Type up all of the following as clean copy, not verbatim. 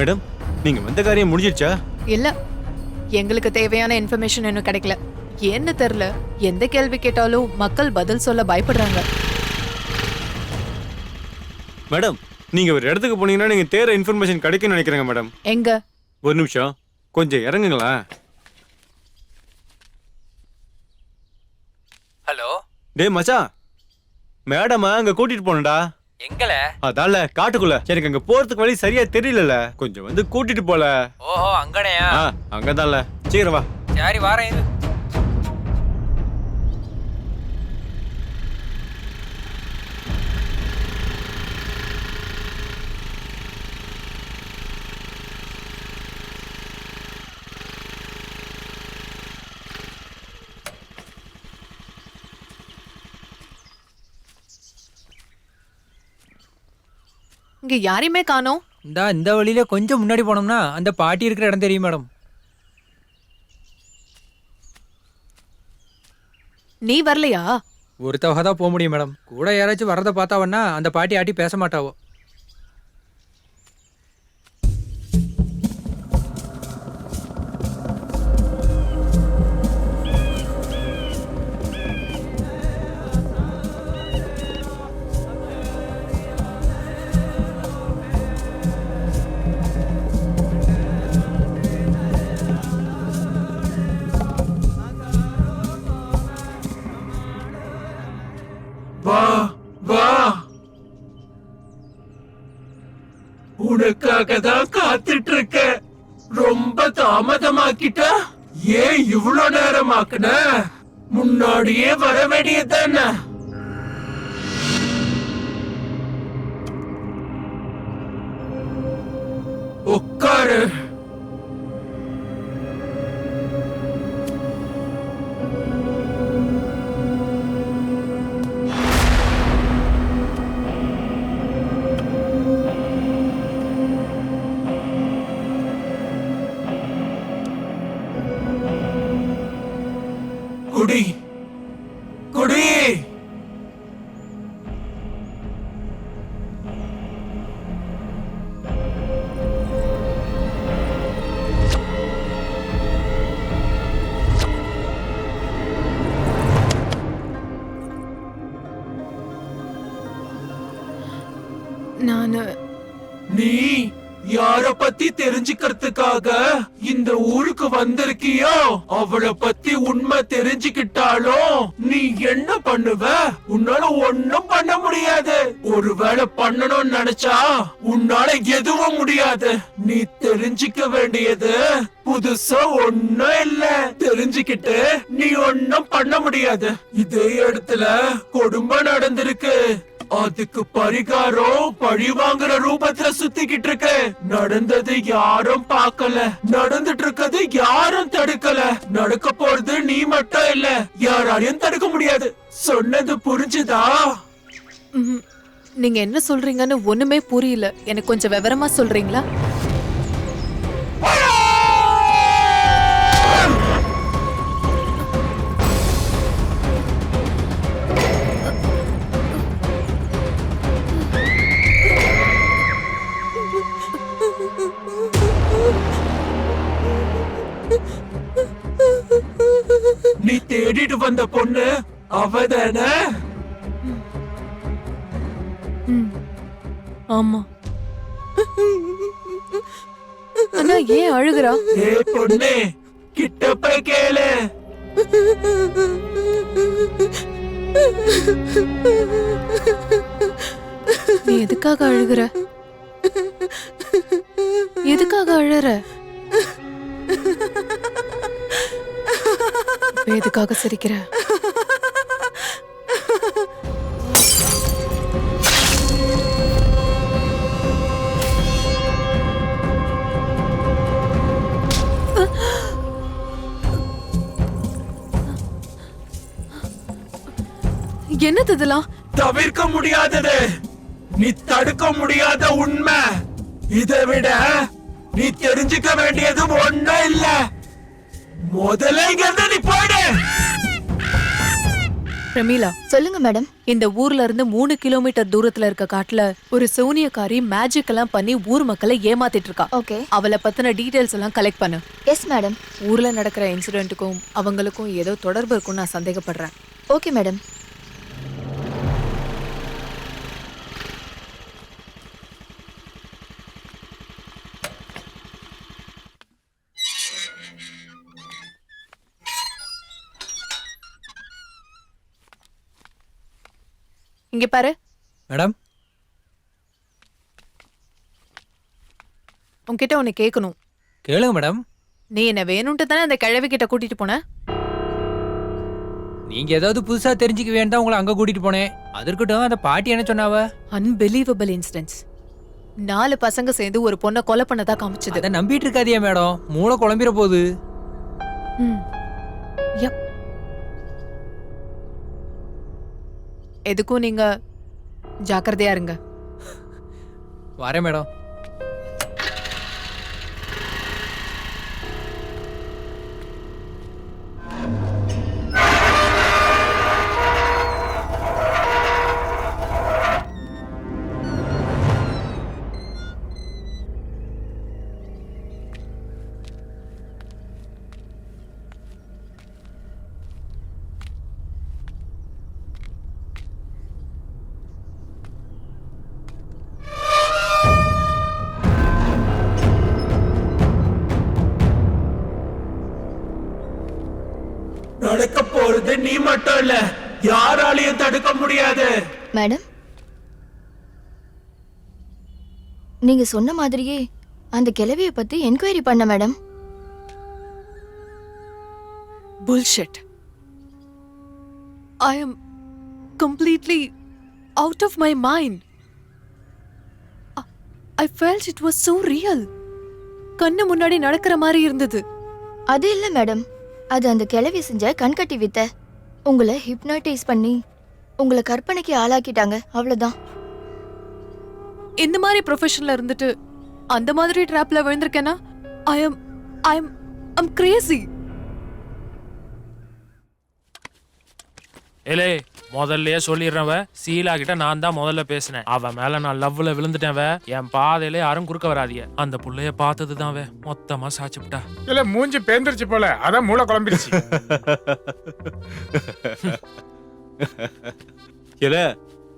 Madam, நீங்க வந்த காரியம் முடிஞ்சிருச்சா? இல்ல, எங்களுக்கு தேவையான இன்ஃபர்மேஷன் இன்னும் கிடைக்கல. ஏன்னு தெரியல, எந்த கேள்வி கேட்டாலும் மக்கள் பதில் சொல்ல பயப்படுறாங்க. மேடம், நீங்க ஒரு இடத்துக்கு போனீங்கன்னா நீங்க தேற இன்ஃபர்மேஷன் கிடைக்கும்னு நினைக்கிறேங்க மேடம். எங்க? ஒரு நிமிஷம், கொஞ்சம் இறங்குங்களா. ஹலோ. டேய் மச்சான், மேடமா அங்க கூட்டிட்டு போனடா. எங்கல? அதால காட்டுக்குள்ள. எனக்கு அங்க போறதுக்கு வழி சரியா தெரியலல, கொஞ்சம் வந்து கூட்டிட்டு போல. ஓஹோ, அங்கனையா? அங்கதான்ல. சீக்கிரம் வா. சரி வாரேன் இரு. இங்க யாரையுமே காணோம். இந்த வழியில கொஞ்சம் முன்னாடி போனோம்னா அந்த பாட்டி இருக்கிற இடம் தெரியும் மேடம். நீ வரலையா? ஒருத்தவக தான் போக முடியும் மேடம். கூட யாராச்சும் வரதை பார்த்தாவன்னா அந்த பாட்டி ஆட்டி பேச மாட்டாவோ. வா வா, உனக்காக தான் காத்துட்டு இருக்க. ரொம்ப தாமதமாக்கிட்ட. ஏன் இவ்வளவு நேரமாக்குன? முன்னாடியே வர வேண்டியதானே. உட்காரு. குடி குடி. நீ யார பத்தி தெரிஞ்சுக்கிறதுக்காக இந்த ஊருக்கு வந்திருக்கியோ, அவளை பத்தி உண்மை தெரிஞ்சுக்கிட்டாலும் நீ என்ன பண்ணுவ? உன்னால ஒன்னும் பண்ண முடியாது. ஒருவேளை பண்ணணும்னு நினைச்சா உன்னால எதுவும் முடியாது. நீ தெரிஞ்சுக்க வேண்டியது புதுசா ஒன்னும் இல்ல. தெரிஞ்சுக்கிட்டு நீ ஒன்னும் பண்ண முடியாது. இதே இடத்துல கொடுமை நடந்திருக்கு. அதுக்கு பரிகாரம் பழி வாங்குற ரூபத்துல சுத்திக்கிட்டு இருக்கு. நடந்தது யாரும் பார்க்கல, நடந்துட்டு இருக்கிறது யாரும் தடுக்கல. நடக்க போறது நீ மட்டும் இல்ல, யாராலையும் தடுக்க முடியாது. சொன்னது புரிஞ்சுதா? நீங்க என்ன சொல்றீங்கன்னு ஒண்ணுமே புரியல. எனக்கு கொஞ்சம் விவரமா சொல்றீங்களா? நீ தேடிட்டு வந்த பொண்ணு அவதானே? ஆமா. ஆனா ஏன் அழுகுறா? ஏ பொண்ணே, கிட்ட போய் கேளு. நீ எதுக்காக அழுகுற? எதுக்காக அழற? எதுக்காக சிரிக்கிற? என்னது இதெல்லாம்? தவிர்க்க முடியாதது, நீ தடுக்க முடியாத உண்மை. இதை விட நீ தெரிஞ்சுக்க வேண்டியது ஒண்ணும் இல்ல. முதல்ல இங்க இருந்து நீ போயிடு. பிரமீளா, சொல்லுங்க மேடம். இந்த ஊர்ல இருந்து 3 கிலோமீட்டர் தூரத்துல இருக்க காட்டுல ஒரு சூனியக்காரி மேஜிக் எல்லாம் பண்ணி ஊர் மக்களை ஏமாத்திட்டு இருக்கா. ஓகே. அவளை பத்தின டீடைல்ஸ் எல்லாம் கலெக்ட் பண்ணு. Yes madam. ஊர்ல நடக்கிற இன்சிடென்ட்டுக்கும் அவங்களுக்கும் ஏதோ தொடர்பு இருக்கும்னு நான் சந்தேகப்படுறேன். Okay madam. இங்க பாரு. மேடம், உன்கிட்ட உன்னை கேட்கணும். கேளுங்க மேடம். நீ என்ன வேணும்ட்டு தானே அந்த கிழவி கிட்ட கூட்டிட்டு போன? நீங்க ஏதாவது புதுசா தெரிஞ்சுக்க வேண்டாம் உங்களை அங்க கூட்டிட்டு போனேன். அது இருக்கட்டும், அந்த பாட்டி என்ன சொன்னாவ? Unbelievable incidents. 4 பசங்க சேர்ந்து ஒரு பொண்ணை கொலை பண்ணதா காமிச்சது. அதை நம்பிட்டு இருக்காதியா மேடம், மூளை குழம்பிட போகுது. யப். எதுக்கும் நீங்க ஜாக்கிரதையா இருங்க. வரேன் மேடம். நடக்க போறது நீ மட்டும் இல்ல, யாராலையும் தடுக்க முடியாது. மேடம், நீங்க சொன்ன மாதிரியே அந்த கிழவியை பத்தி என்கொயரி பண்ண madam. Bullshit. I am completely out of my mind. I felt it was so real. கண்ணு முன்னாடி நடக்கிற மாதிரி இருந்தது. அது இல்ல மேடம், அது அந்த கிழவி செஞ்ச கண்கட்டி வித்த. உங்களை ஹிப்னாட்டைஸ் பண்ணி உங்களை கற்பனைக்கு ஆளாக்கிட்டாங்க, அவ்வளவுதான். இந்த மாதிரி ப்ரொஃபஷன்ல இருந்துட்டு அந்த மாதிரி ட்ராப்ல விழுந்திருக்கேனா? I'm crazy. ஏலே, முதல்லயே சொல்லிடுறவ சீலா கிட்ட நான் தான் முதல்ல பேசினேன். அவ மேல நான் லவ்ல விழுந்துட்டேன். என் பாதையில யாரும் குறுக்க வராதிய. அந்த புள்ளைய பார்த்ததுதான் மொத்தமா சாச்சுட்டா. இல்ல மூஞ்சி பேந்திருச்சு போல, அதான் மூளை குழம்பிடுச்சு. இல்ல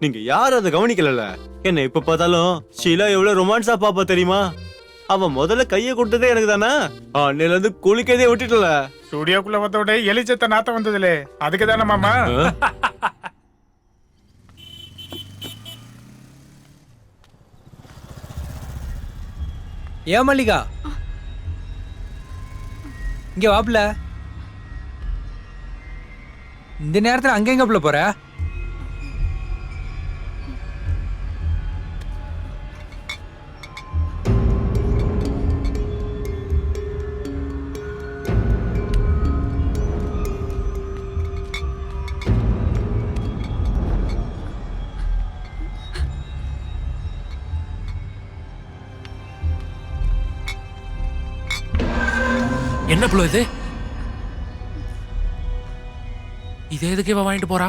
நீங்க யாரும் அதை கவனிக்கல. என்ன இப்ப பார்த்தாலும் ஷீலா எவ்வளவு ரொமான்ஸா பாப்பா தெரியுமா? அவன் முதல்ல கைய கொடுத்ததே எனக்கு தானே. அன்னையில இருந்து குளிக்கதே விட்டுட்டல. ஸ்டுடியோக்குள்ள வந்தோட எலிச்சத்த நாத்தம் வந்ததுலே, அதுக்கு தானே மாமா. ஏன் மல்லிகா, இங்க வாப்ல. இந்த நேரத்துல அங்க எங்க போற? என்ன புள்ள இது? இது எதுக்கு இவ வாங்கிட்டு போறா?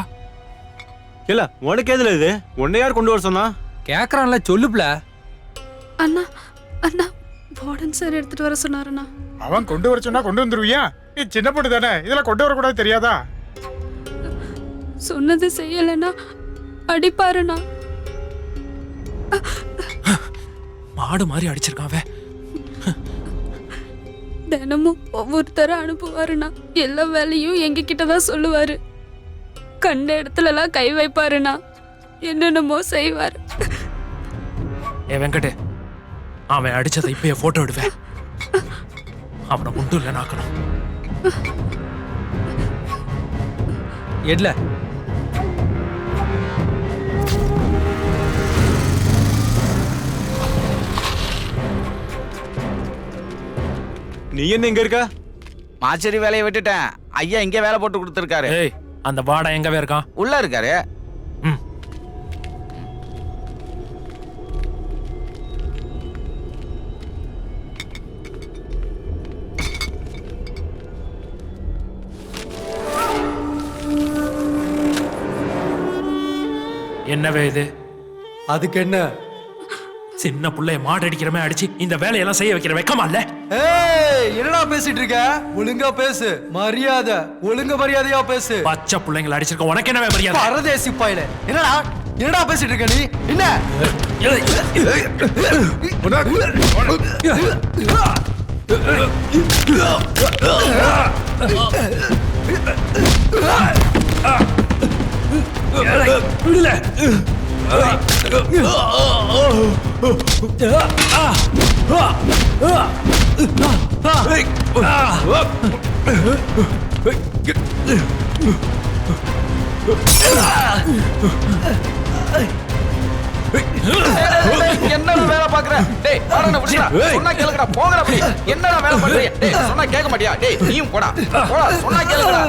இல்ல உனக்கு எதுல இது? உன்னை யார் கொண்டு வர சொன்னா? கேக்குறான்ல, சொல்லுப்ல. அண்ணா அண்ணா வார்டன் சார் எடுத்துட்டு வர சொன்னாருண்ணா. அவன் கொண்டு வர சொன்னா கொண்டு வந்துருவியா? நீ சின்ன பொண்ணு தானே, இதெல்லாம் கொண்டு வர கூட தெரியாதா? சொன்னது செய்யலன்னா அடிப்பாருண்ணா. மாடு மாதிரி அடிச்சிருக்கான். தினமும் ஒவ்வொருத்தர அனுப்புவாருண்ணா. எல்லா வேலையும் எங்க கிட்டதான் சொல்லுவாரு. கண்ட இடத்துல எல்லாம் கை வைப்பாருண்ணா. என்னென்னமோ செய்வாரு. ஏ வெங்கட், அவன் அடிச்சதை இப்பயே போட்டோ எடுவேன். அவனை முண்டு இல்ல நாக்கணும். எட்ல நீ என்ன இங்க இருக்க? மாச்சேரி வேலையை விட்டுட்டேன். ஐயா இங்க வேலை போட்டு கொடுத்துருக்காரு. ஏய், அந்த வாடா எங்கவே இருக்கான்? உள்ள இருக்காரு. என்னவே இது? அதுக்கு என்ன? சின்ன புள்ளைய மாடு அடிக்கிறமே அடிச்சு இந்த வேலையெல்லாம் செய்ய வைக்கிற வெக்கமா இல்ல? ஏய், என்னடா பேசிட்டு இருக்க? ஒழுங்கா பேசு. மரியாதை, ஒழுங்கு மரியாதையா பேசு. பச்சை பிள்ளைங்களை அடிச்சிருக்க உனக்கு என்ன மரியாதை? பரதேசி பாயில. என்னடா பேசிட்டு இருக்க நீ? என்ன? என்னடா வேலை பாக்குற? டேய் வாடா புடிடா. சொன்னா கேளுங்கடா. போங்கடா அப்படி. என்னடா வேலை பண்றீங்க? டேய் சொன்னா கேட்க மாட்டியா? டேய் நீயும் போடா. போடா சொன்னா கேளுங்கடா.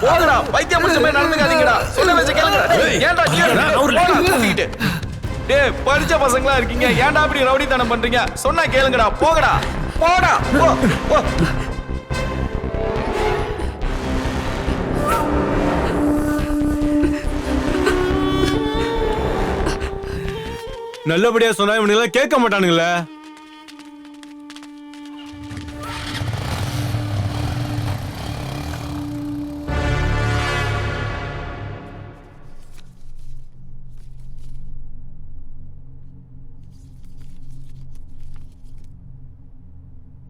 போங்கடா. பைத்தியம் முடிச்ச மாதிரி நடந்துக்காதீங்கடா. சொன்ன வச்சு கேளுங்கடா. டேய் ஏன்டா கேளுங்க? போடா தூக்கிட்டு. டேய் படிச்ச பசங்களா இருக்கீங்க. ஏன்டா அப்படி ரவுடித்தனம் பண்றீங்க? சொன்னா கேளுங்கடா. போங்கடா. போடா. போ. போ. நல்லபடியா சொன்னா இவனுங்க கேட்க மாட்டானுங்களே.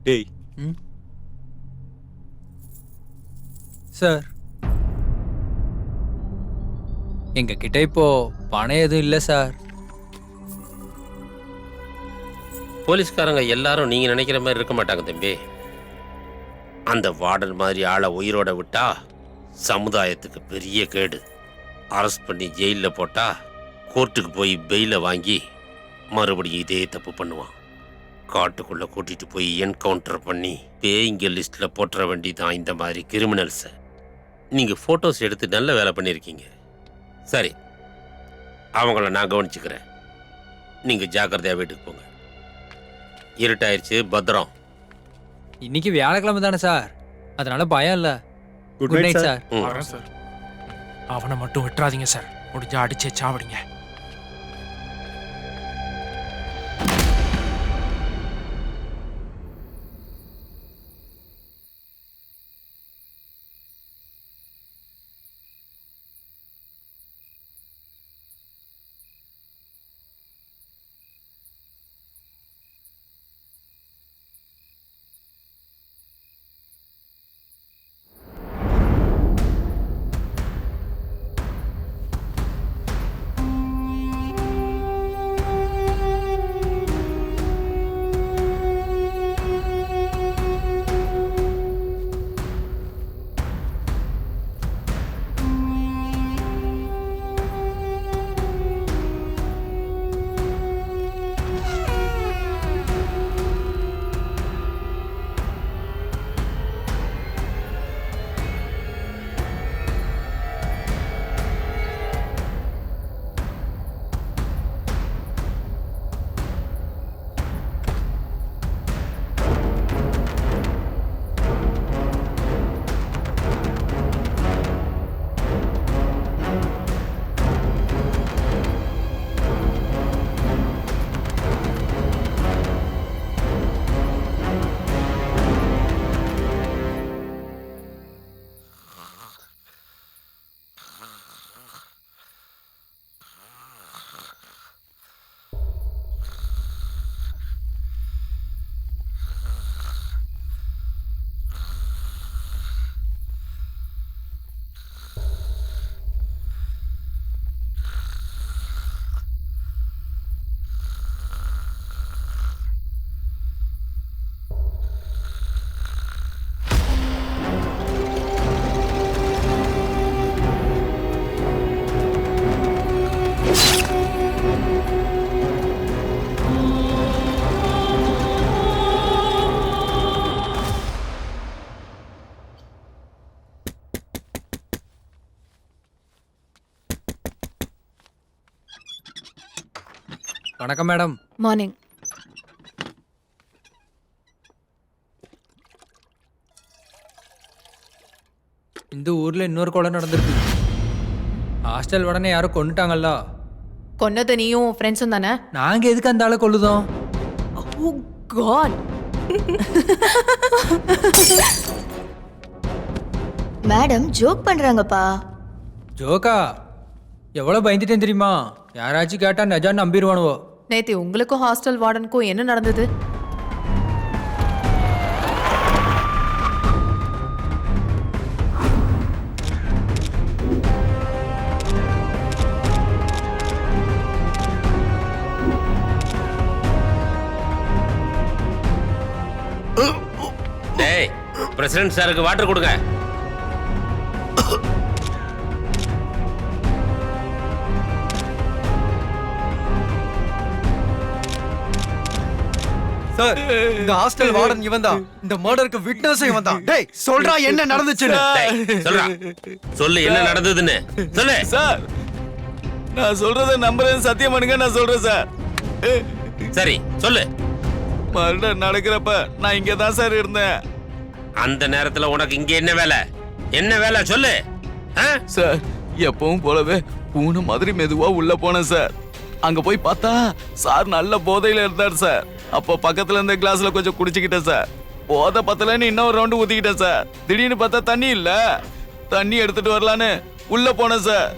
டேய் சார், எங்க கிட்ட இப்போ பணம் எதுவும் இல்லை சார். போலீஸ்காரங்க எல்லாரும் நீங்க நினைக்கிற மாதிரி இருக்க மாட்டாங்க தம்பி. அந்த வார்டன் மாதிரி ஆளை உயிரோட விட்டா சமுதாயத்துக்கு பெரிய கேடு. அரெஸ்ட் பண்ணி ஜெயிலில் போட்டா கோர்ட்டுக்கு போய் பெயிலை வாங்கி மறுபடியும் இதே தப்பு பண்ணுவான். காட்டுக்குள்ள கூட்டிட்டு போய் என்கவுண்டர் பண்ணி பேய்ங்க லிஸ்ட்ல போட்டுற வேண்டிதான் இந்த மாதிரி கிரிமினல்ஸை. நீங்க போட்டோஸ் எடுத்து நல்ல வேலை பண்ணியிருக்கீங்க. சரி, அவங்கள நான் கவனிச்சுக்கிறேன். நீங்க ஜாக்கிரதையா வீட்டுக்கு போங்க. இருட்டாயிருச்சு, பத்திரம். இன்னைக்கு வியாழக்கிழமை தானே சார், அதனால பயம் இல்லை. Good night sir. வரேன் சார். அவனை மட்டும் விட்டுறாதீங்க சார். முடிஞ்சா அடிச்சே சாவடிங்க. வணக்கம் மேடம். மார்னிங். இந்த ஊர்ல இன்னொரு கொலை நடந்திருக்கு. ஹாஸ்டல் உடனே யாரும் கொண்டுட்டாங்கல்ல, கொன்னது நீயும் ஃப்ரெண்ட்ஸும் தானே? நாங்க எதுக்கு அந்த ஆளை கொல்லுதோம்? Oh god. மேடம் ஜோக் பண்றாங்கப்பா. ஜோக்கா? எவ்வளவு பயந்துட்டேன் தெரியுமா? யாராச்சும் கேட்டா நஜான்னு நம்பிடுவானுவோ. நேத்து உங்களுக்கும் ஹாஸ்டல் வார்டனுக்கும் என்ன நடந்தது? டேய், பிரசிடென்ட் சாருக்கு வாட்டர் கொடுங்க. சார், இந்த ஹாஸ்டல் வார்டன் இவன் தான். இந்த மர்டருக்கு விட்னஸ் இவன் தான். டேய் சொல்றா என்ன நடந்துச்சுன்னு. டேய், சொல்றா. சொல்லு என்ன நடந்ததுன்னு சொல்லு. சார், நான் சொல்றத நம்புறேன், சத்தியம் பண்ணுங்க, நான் சொல்றேன் சார். சரி சொல்லு. மர்டர் நடக்கிறப்ப நான் இங்க தான் சார் இருந்தேன். அந்த நேரத்துல உனக்கு இங்க என்ன வேலை? என்ன வேலை சொல்லு. சார், எப்பவும் போலவே பூனை மாதிரி மெதுவா உள்ள போனேன் சார். அங்க போய் பார்த்தா சார் நல்ல போதையில இருந்தார் சார். அப்போ பக்கத்துல இருந்த கிளாஸ்ல கொஞ்சம் குடிச்சுக்கிட்டேன் சார். போதை பத்தலன்னு இன்னொரு ரவுண்டு ஊத்திக்கிட்டேன் சார். திடீர்னு பார்த்தா தண்ணி இல்ல. தண்ணி எடுத்துட்டு வரலான்னு உள்ள போனேன் சார்.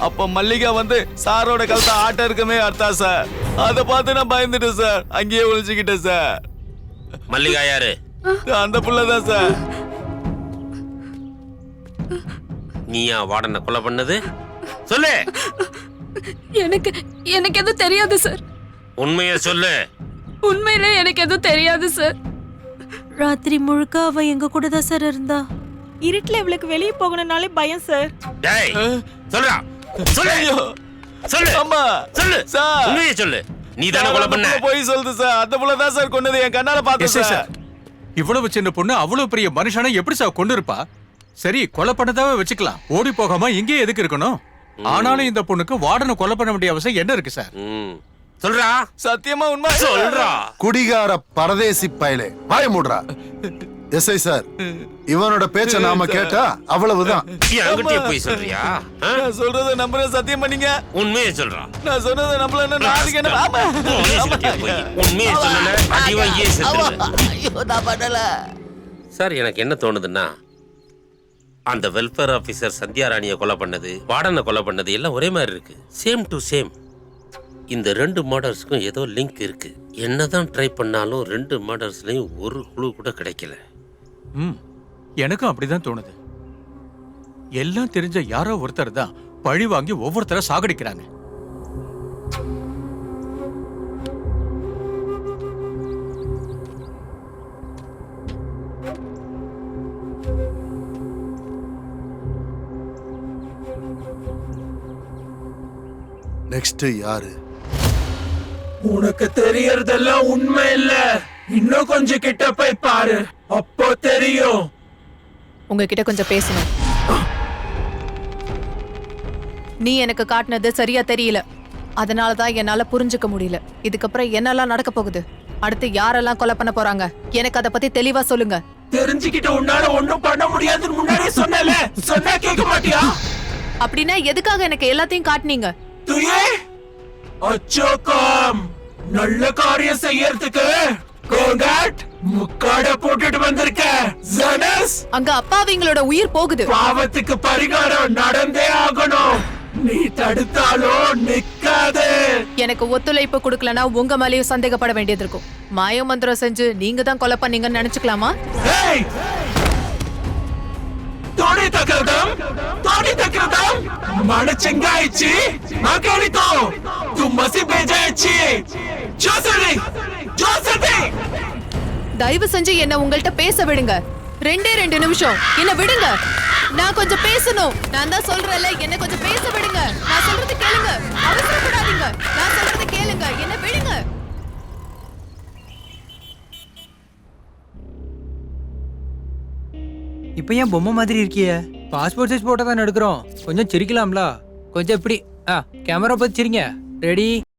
அப்ப மல்லிகா வந்து சாரோட கழுத்த ஆட்ட இருக்குமே அர்த்தா சார். அதை பார்த்து நான் பயந்துட்டேன் சார். அங்கேயே ஒழிச்சுக்கிட்டேன் சார். மல்லிகா யாரு? அந்த புள்ளதான் சார். நீயா வார்டனை கொலை பண்ணது? சொல்லு. எனக்கு எதுவும் தெரியாது சார். உண்மையை சொல்லு. உண்மையிலே எனக்கு எதுவும் தெரியாது சார். ராத்திரி முழுக்க அவ எங்க கூட தான் சார் இருந்தா. இருட்டுல இவளுக்கு வெளியே போகணும்னாலே பயம் சார். டேய், சொல்றா. சொல்லு. சொல்லு. அம்மா சொல்லு சார். உண்மையை சொல்லு. நீ தானே கொலை பண்ண? போய் சொல்லுது சார். அந்த புள்ள தான் சார் கொன்னது. என் கண்ணால பார்த்தேன் சார். இவ்வளவு சின்ன பொண்ணு அவ்வளவு பெரிய மனுஷனை எப்படி சார் கொண்டு இருப்பா? சரி, கொலை பண்ணதாவே வச்சுக்கலாம். ஓடி போகாம இங்கே எதுக்கு இருக்கணும்? ஆனாலும் இந்த பொண்ணுக்கு வார்டனை கொலை பண்ண வேண்டிய அவசியம் என்ன இருக்கு சார்? சொல்றா. சத்தியமா உண்மை சொல்றா. குடிகார பரதேசி பயலே, வாய மூடுறா. எஸ்ஐ சார், இவனோட பேச்ச நாம கேட்டா அவ்வளவுதான். என்கிட்டயே போய் சொல்றியா? நான் சொல்றத நம்புறேன், சத்தியம் பண்ணீங்க. உண்மையை சொல்றா. நான் சொன்னதை நம்பலன்னா நாளைக்கு என்ன? ஆமா. உண்மையை சொல்லல அடி வாங்கியே செத்துருவேன். ஐயோ, நான் பண்ணல. சார், எனக்கு என்ன தோணுதுன்னா, அந்த வெல்ஃபேர் ஆபீசர் சந்தியா ராணியை கொலை பண்ணது, வார்டனை கொலை பண்ணது எல்லாம் ஒரே மாதிரி இருக்கு. Same to same. இந்த ரெண்டு மர்டர்ஸ்க்கும் ஏதோ லிங்க் இருக்கு. என்னதான் ட்ரை பண்ணாலும் ரெண்டு மர்டர்ஸ்லயும் ஒரு குழு கூட கிடைக்கல. எனக்கும் அப்படிதான் தோணுது. எல்லாம் தெரிஞ்ச யாரோ ஒருத்தர் தான் பழி வாங்கி ஒவ்வொருத்தர சாகடிக்கிறாங்க. நெக்ஸ்ட் யாரு? உனக்கு தெரியறதெல்லாம் உண்மை இல்ல. இன்னும் கொஞ்சம் கிட்ட போய் பாரு, அப்போ தெரியும். உங்ககிட்ட கொஞ்சம் பேசணும். நீ எனக்கு காட்டினது சரியா தெரியல. அதனாலதான் என்னால புரிஞ்சுக்க முடியல. இதுக்கப்புறம் என்னெல்லாம் நடக்க போகுது, அடுத்து யாரெல்லாம் கொலை பண்ண போறாங்க, எனக்கு அதை பத்தி தெளிவா சொல்லுங்க. தெரிஞ்சுக்கிட்ட உன்னால ஒண்ணும் பண்ண முடியாதுன்னு முன்னாடியே சொன்னல. சொன்னா கேட்க மாட்டியா? அப்படின்னா எதுக்காக எனக்கு எல்லாத்தையும் காட்டுனீங்க? துயே அச்சோகம் நல்ல காரியம் செய்யறதுக்கு கோங்காட் முக்காட போட்டுட்டு வந்திருக்க. ஜனஸ், அங்க அப்பாவிங்களோட உயிர் போகுது. பாவத்துக்கு பரிகாரம் நடந்தே ஆகணும். நீ தடுத்தாலும் நிக்காது. எனக்கு ஒத்துழைப்பு கொடுக்கலனா உங்க மேலயும் சந்தேகப்பட வேண்டியது இருக்கும். மாய மந்திரம் செஞ்சு நீங்க தான் கொலை பண்ணீங்கன்னு நினைச்சுக்கலாமா? தோடி தக்கரதம் मन चंगाईची माकेलितो तू मसी बेजायची ஜோசடி. தயவு செஞ்சு என்ன உங்கள்ட்ட பேச விடுங்க. 2 நிமிஷம் என்ன விடுங்க. நான் கொஞ்சம் பேசணும். நான் தான் சொல்றேன்ல, என்ன கொஞ்சம் பேச விடுங்க. நான் சொல்றது கேளுங்க. அவசரப்படாதீங்க. நான் சொல்றது கேளுங்க. என்ன விடுங்க. இப்போ ஏன் பொம்மை மாதிரி இருக்கியே? பாஸ்போர்ட் சைஸ் போட்டோ தான் எடுக்கிறோம். கொஞ்சம் சிரிக்கலாம்ல? கொஞ்சம் இப்படி கேமரா பார்த்து சிரிங்க. ரெடி